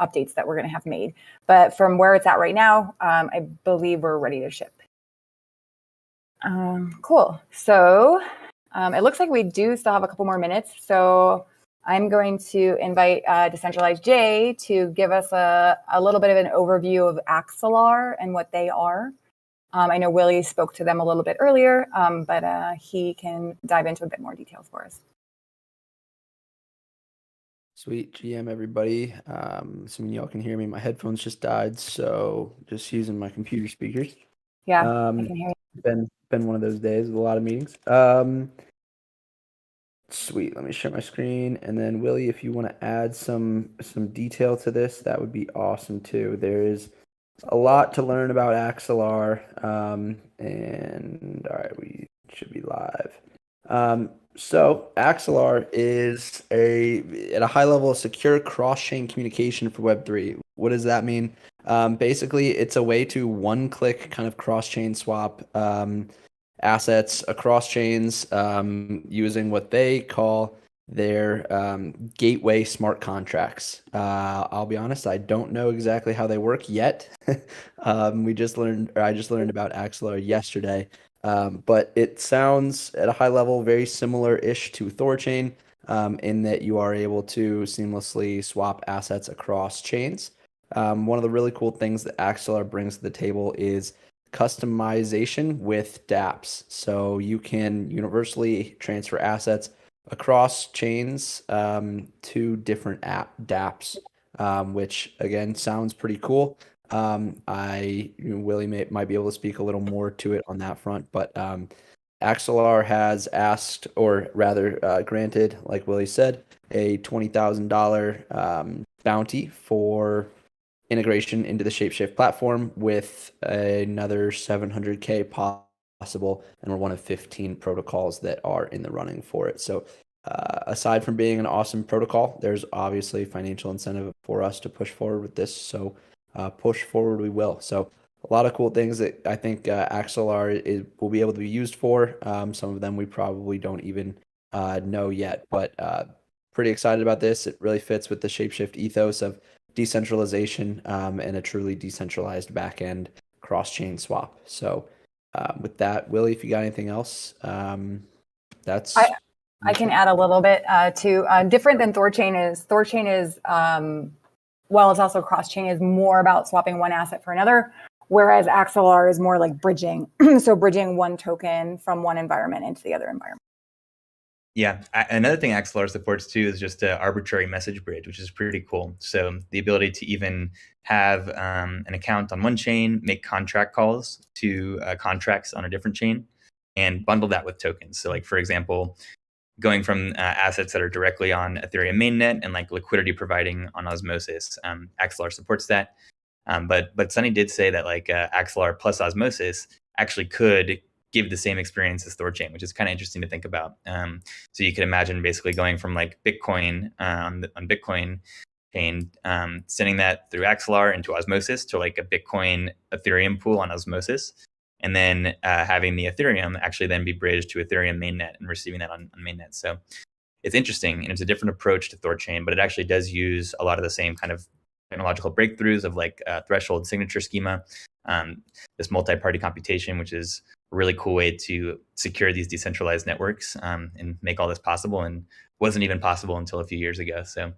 Speaker 1: updates that we're going to have made. But from where it's at right now, I believe we're ready to ship. Cool. So it looks like we do still have a couple more minutes. So I'm going to invite Decentralized Jay to give us a little bit of an overview of Axelar and what they are. I know Willie spoke to them a little bit earlier, but he can dive into a bit more details for us.
Speaker 5: Sweet. GM, everybody. Assuming y'all can hear me. My headphones just died, so just using my computer speakers.
Speaker 1: Yeah, I can hear you.
Speaker 5: Been one of those days with a lot of meetings. Sweet. Let me share my screen, and then Willie, if you want to add some detail to this, that would be awesome too. There is a lot to learn about Axelar, and all right, we should be live. So Axelar is at a high level, a secure cross-chain communication for Web3. What does that mean? Basically, it's a way to one-click kind of cross-chain swap assets across chains using what they call their gateway smart contracts. I'll be honest, I don't know exactly how they work yet. I just learned about Axelar yesterday. But it sounds at a high level very similar-ish to Thorchain in that you are able to seamlessly swap assets across chains. One of the really cool things that Axelar brings to the table is customization with dApps. So you can universally transfer assets across chains to different dApps, which again sounds pretty cool. Willie might be able to speak a little more to it on that front, but Axelar has asked, or rather granted, like Willie said, a $20,000 bounty for integration into the ShapeShift platform, with another $700K possible, and we're one of 15 protocols that are in the running for it. So aside from being an awesome protocol, there's obviously financial incentive for us to push forward with this. So push forward we will. So a lot of cool things that I think Axelar will be able to be used for. Some of them we probably don't even know yet, but pretty excited about this. It really fits with the ShapeShift ethos of decentralization and a truly decentralized backend cross-chain swap. So with that, Willie, if you got anything else, that's...
Speaker 1: I can add a little bit too. Different than Thorchain is well, it's also cross-chain, is more about swapping one asset for another, whereas Axelar is more like bridging. So bridging one token from one environment into the other environment.
Speaker 3: Yeah, another thing Axelar supports too is just an arbitrary message bridge, which is pretty cool. So the ability to even have an account on one chain, make contract calls to contracts on a different chain, and bundle that with tokens. So like, for example, going from assets that are directly on Ethereum mainnet and like liquidity providing on Osmosis. Axelar supports that. But Sunny did say that like Axelar plus Osmosis actually could give the same experience as Thorchain, which is kind of interesting to think about. So you could imagine basically going from like Bitcoin on Bitcoin chain, sending that through Axelar into Osmosis to like a Bitcoin Ethereum pool on Osmosis, and then having the Ethereum actually then be bridged to Ethereum mainnet and receiving that on mainnet. So it's interesting, and it's a different approach to Thorchain, but it actually does use a lot of the same kind of technological breakthroughs of like threshold signature schema, this multi-party computation, which is a really cool way to secure these decentralized networks and make all this possible, and wasn't even possible until a few years ago. So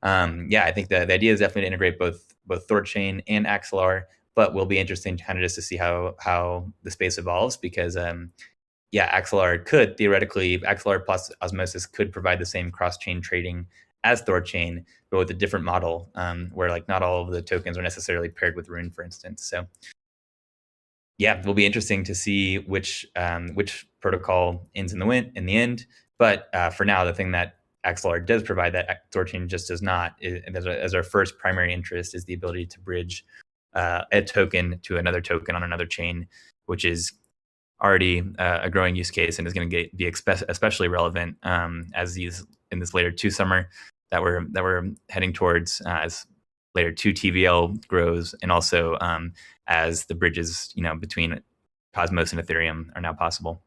Speaker 3: yeah, I think the idea is definitely to integrate both Thorchain and Axelar, but will be interesting to kind of just to see how the space evolves, because yeah, Axelar plus Osmosis could provide the same cross-chain trading as Thorchain, but with a different model, where like not all of the tokens are necessarily paired with Rune, for instance. So yeah, it will be interesting to see which protocol ends in the end. But for now, the thing that Axelar does provide that Thorchain just does not, as our first primary interest, is the ability to bridge a token to another token on another chain, which is already a growing use case and is going to be especially relevant as in this layer 2 summer that we're heading towards, as layer 2 TVL grows, and also as the bridges between Cosmos and Ethereum are now possible.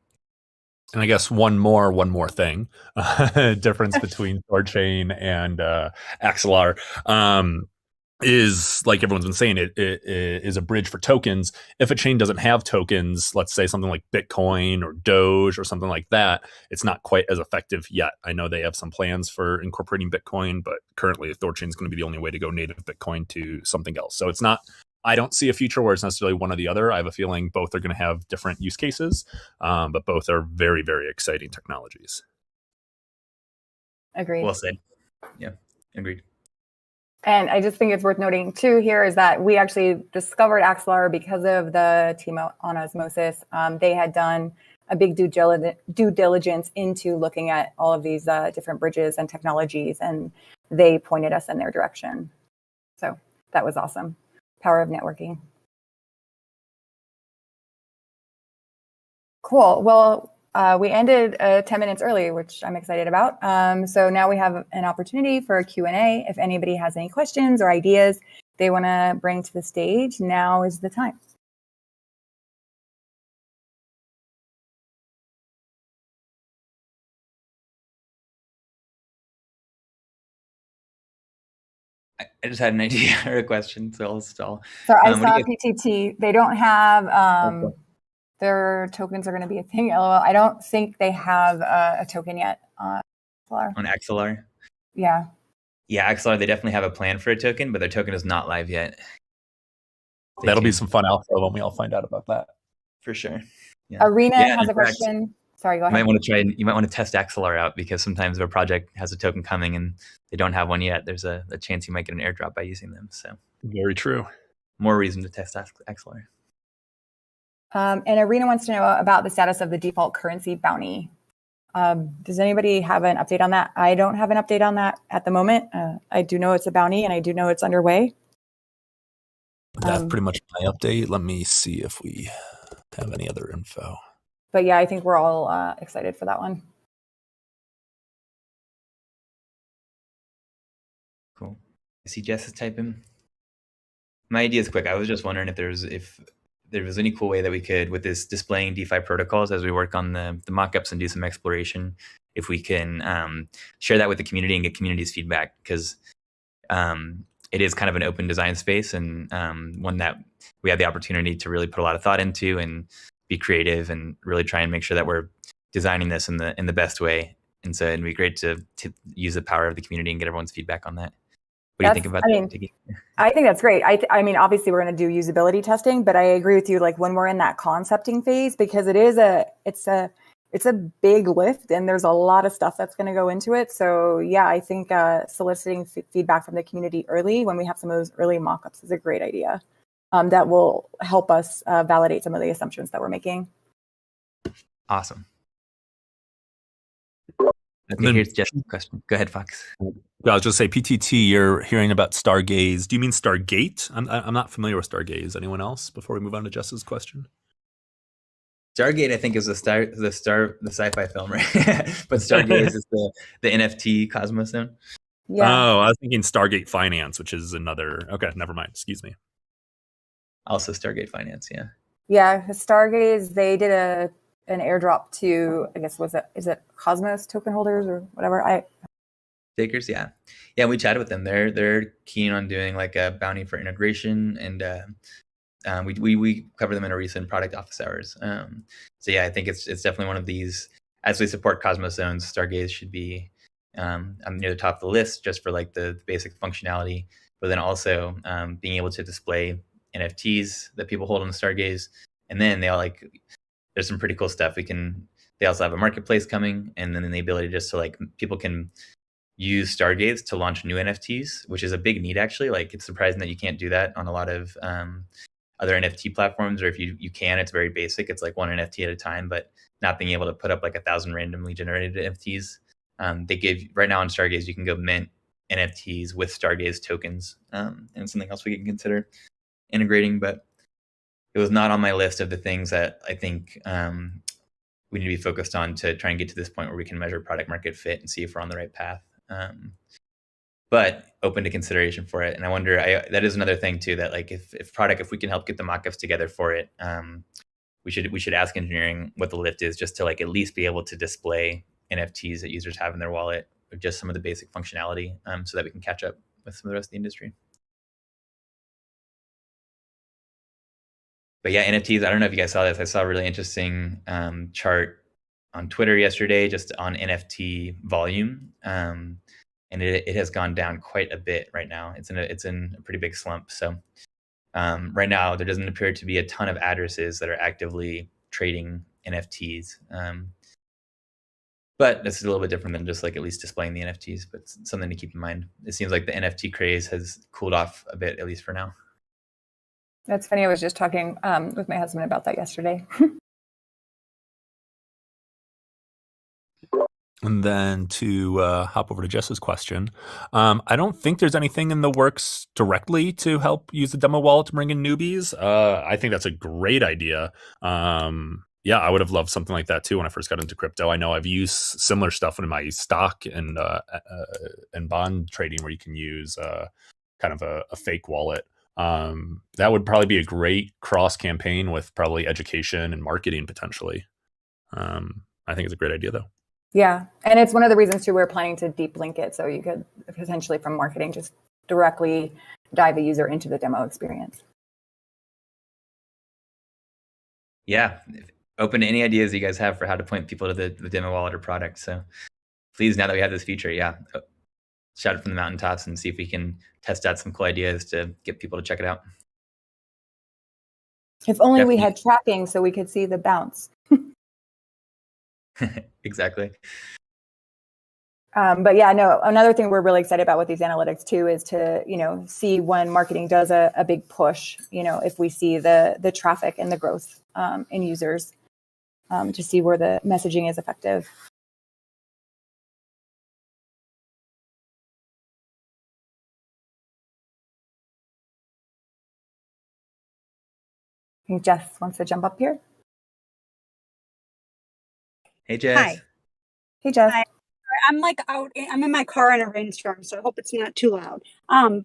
Speaker 4: And I guess one more thing, difference between Thorchain and Axelar is, like everyone's been saying, it is a bridge for tokens. If a chain doesn't have tokens, let's say something like Bitcoin or Doge or something like that, it's not quite as effective yet. I know they have some plans for incorporating Bitcoin, but currently Thorchain is going to be the only way to go native Bitcoin to something else. So it's not, I don't see a future where it's necessarily one or the other. I have a feeling both are going to have different use cases, but both are very, very exciting technologies.
Speaker 1: Agreed.
Speaker 3: Well said. Yeah, agreed.
Speaker 1: And I just think it's worth noting too here is that we actually discovered Axelar because of the team on Osmosis. They had done a big due diligence into looking at all of these different bridges and technologies, and they pointed us in their direction. So that was awesome. Power of networking. Cool. Well, we ended 10 minutes early, which I'm excited about. So now we have an opportunity for a Q&A. If anybody has any questions or ideas they want to bring to the stage, now is the time.
Speaker 3: I just had an idea or a question, so I'll stall.
Speaker 1: So I saw PTT. They don't have... Their tokens are going to be a thing. LOL. I don't think they have a token yet on Axelar.
Speaker 3: On Axelar?
Speaker 1: Yeah.
Speaker 3: Yeah, Axelar, they definitely have a plan for a token, but their token is not live yet.
Speaker 4: That'll be some fun alpha when we all find out about that.
Speaker 3: For sure. Yeah.
Speaker 1: Arena has a question. Sorry, go ahead.
Speaker 3: You might want to test Axelar out, because sometimes their project has a token coming and they don't have one yet. There's a chance you might get an airdrop by using them. So
Speaker 4: very true.
Speaker 3: More reason to test Axelar.
Speaker 1: And Arena wants to know about the status of the default currency bounty. Does anybody have an update on that? I don't have an update on that at the moment. I do know it's a bounty, and I do know it's underway.
Speaker 4: That's pretty much my update. Let me see if we have any other info.
Speaker 1: But yeah, I think we're all excited for that one.
Speaker 3: Cool. I see Jess is typing. My idea is quick. I was just wondering if there was any cool way that we could, with this displaying DeFi protocols as we work on the mockups and do some exploration, if we can share that with the community and get community's feedback, because it is kind of an open design space, and one that we have the opportunity to really put a lot of thought into and be creative and really try and make sure that we're designing this in the best way. And so it'd be great to use the power of the community and get everyone's feedback on that. What do you think about that, Tiggy? I
Speaker 1: think that's great. I mean, obviously we're going to do usability testing, but I agree with you. Like when we're in that concepting phase, because it's a big lift, and there's a lot of stuff that's going to go into it. So yeah, I think soliciting feedback from the community early when we have some of those early mockups is a great idea. That will help us validate some of the assumptions that we're making.
Speaker 3: Awesome. I think here's Jess's question. Go ahead, Fox.
Speaker 4: I was just say, PTT, you're hearing about Stargaze. Do you mean Stargate? I'm not familiar with Stargaze. Anyone else before we move on to Jess's question?
Speaker 3: Stargate, I think, is the sci-fi film, right? But Stargaze is the NFT Cosmos zone.
Speaker 1: Yeah.
Speaker 4: Oh, I was thinking Stargate Finance, which is another. Okay, never mind. Excuse me.
Speaker 3: Also Stargate Finance, yeah.
Speaker 1: Yeah, Stargaze, they did an airdrop to, I guess, is it Cosmos token holders or whatever?
Speaker 3: Takers, yeah. Yeah, we chatted with them. They're keen on doing like a bounty for integration, and we cover them in a recent product office hours. So yeah, I think it's definitely one of these. As we support Cosmos zones, Stargaze should be near the top of the list just for like the basic functionality, but then also being able to display NFTs that people hold on the Stargaze, and then they all like there's some pretty cool stuff. They also have a marketplace coming, and then the ability just to like people can use Stargaze to launch new NFTs, which is a big need actually. Like it's surprising that you can't do that on a lot of other NFT platforms, or if you can, it's very basic. It's like one NFT at a time, but not being able to put up like 1,000 randomly generated NFTs. They give right now on Stargaze, you can go mint NFTs with Stargaze tokens, and something else we can consider integrating, but it was not on my list of the things that I think we need to be focused on to try and get to this point where we can measure product market fit and see if we're on the right path. But open to consideration for it. And I wonder, that is another thing too, that like if we can help get the mockups together for it, we should ask engineering what the lift is, just to like at least be able to display NFTs that users have in their wallet, or just some of the basic functionality, so that we can catch up with some of the rest of the industry. But yeah, NFTs, I don't know if you guys saw this. I saw a really interesting chart on Twitter yesterday just on NFT volume. And it has gone down quite a bit right now. It's in a pretty big slump. So right now, there doesn't appear to be a ton of addresses that are actively trading NFTs. But that's a little bit different than just like at least displaying the NFTs, but it's something to keep in mind. It seems like the NFT craze has cooled off a bit, at least for now.
Speaker 1: That's funny. I was just talking with my husband about that yesterday.
Speaker 4: And then to hop over to Jess's question, I don't think there's anything in the works directly to help use the demo wallet to bring in newbies. I think that's a great idea. Yeah, I would have loved something like that too when I first got into crypto. I know I've used similar stuff in my stock and bond trading, where you can use kind of a fake wallet. That would probably be a great cross campaign with probably education and marketing potentially. I think it's a great idea though.
Speaker 1: Yeah. And it's one of the reasons too, we're planning to deep link it. So you could potentially from marketing, just directly dive a user into the demo experience.
Speaker 3: Yeah. Open to any ideas you guys have for how to point people to the demo wallet or product. So please, now that we have this feature, shout it from the mountaintops and see if we can test out some cool ideas to get people to check it out.
Speaker 1: If only we had tracking so we could see the bounce.
Speaker 3: Exactly.
Speaker 1: But yeah, no, another thing we're really excited about with these analytics too is to, see when marketing does a big push, if we see the traffic and the growth in users, to see where the messaging is effective. I think Jess wants to jump up here.
Speaker 3: Hey, Jess.
Speaker 8: Hi.
Speaker 1: Hey, Jess.
Speaker 8: Hi. I'm in my car in a rainstorm, so I hope it's not too loud.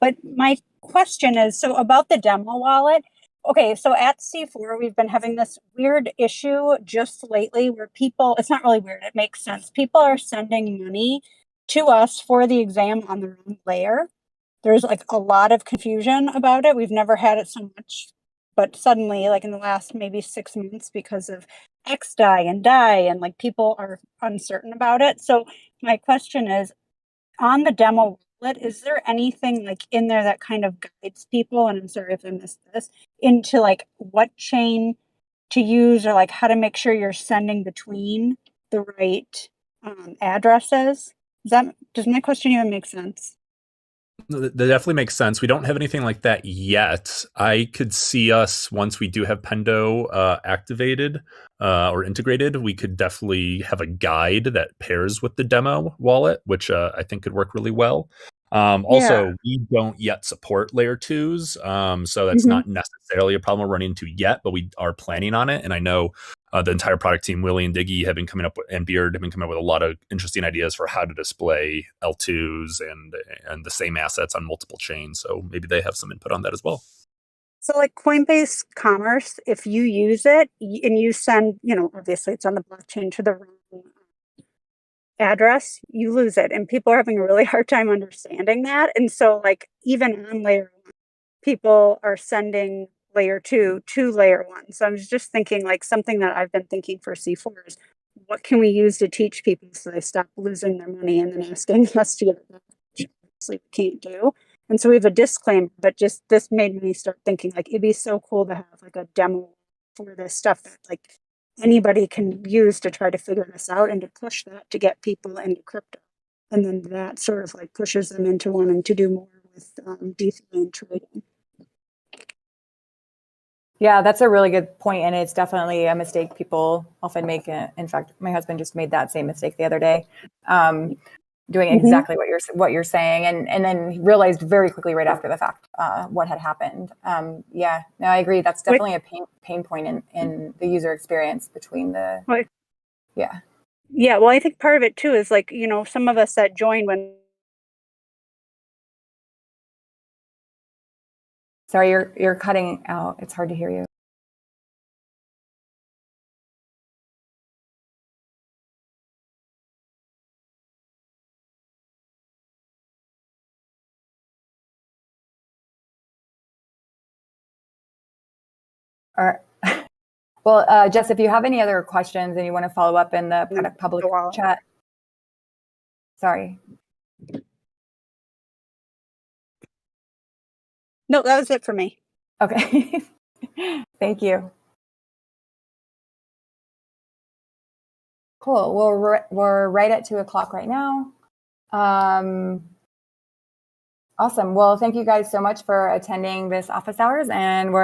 Speaker 8: But my question is, so about the demo wallet. Okay, so at C4, we've been having this weird issue just lately where it's not really weird, it makes sense. People are sending money to us for the exam on the wrong layer. There's like a lot of confusion about it. We've never had it so much, but suddenly, like in the last maybe 6 months, because of XDAI and DAI, and like people are uncertain about it. So my question is, on the demo wallet, is there anything like in there that kind of guides people, and I'm sorry if I missed this, into like what chain to use, or like how to make sure you're sending between the right addresses? Does my question even make sense?
Speaker 4: That definitely makes sense. We don't have anything like that yet. I could see us, once we do have Pendo activated or integrated, we could definitely have a guide that pairs with the demo wallet, which I think could work really well. Also, we don't yet support layer 2s, so that's not necessarily a problem we're running into yet, but we are planning on it. And I know the entire product team, Willie and Diggy, have been coming up with, and Beard have been coming up with a lot of interesting ideas for how to display L2s and the same assets on multiple chains. So maybe they have some input on that as well.
Speaker 8: So like Coinbase Commerce, if you use it and you send, obviously it's on the blockchain to the wrong address, you lose it. And people are having a really hard time understanding that. And so like even on layer 1, people are sending layer 2 to layer 1. So I was just thinking like something that I've been thinking for C4 is what can we use to teach people so they stop losing their money and then asking us to get it back, which obviously we can't do. And so we have a disclaimer, but just this made me start thinking like it'd be so cool to have like a demo for this stuff that like anybody can use to try to figure this out and to push that to get people into crypto. And then that sort of like pushes them into wanting to do more with DeFi and trading.
Speaker 1: Yeah, that's a really good point, and it's definitely a mistake people often make. In fact, my husband just made that same mistake the other day, doing exactly what you're saying, and then realized very quickly right after the fact what had happened. Yeah, no, I agree. That's definitely a pain point in the user experience between the. Yeah.
Speaker 8: Yeah, well, I think part of it too is like some of us that joined when.
Speaker 1: Sorry, you're cutting out. It's hard to hear you. All right. Well, Jess, if you have any other questions and you want to follow up in the public chat. Sorry.
Speaker 8: No, that was it for me.
Speaker 1: Okay. Thank you. Cool. Well, we're right at 2:00 right now. Awesome. Well, thank you guys so much for attending this office hours, and we're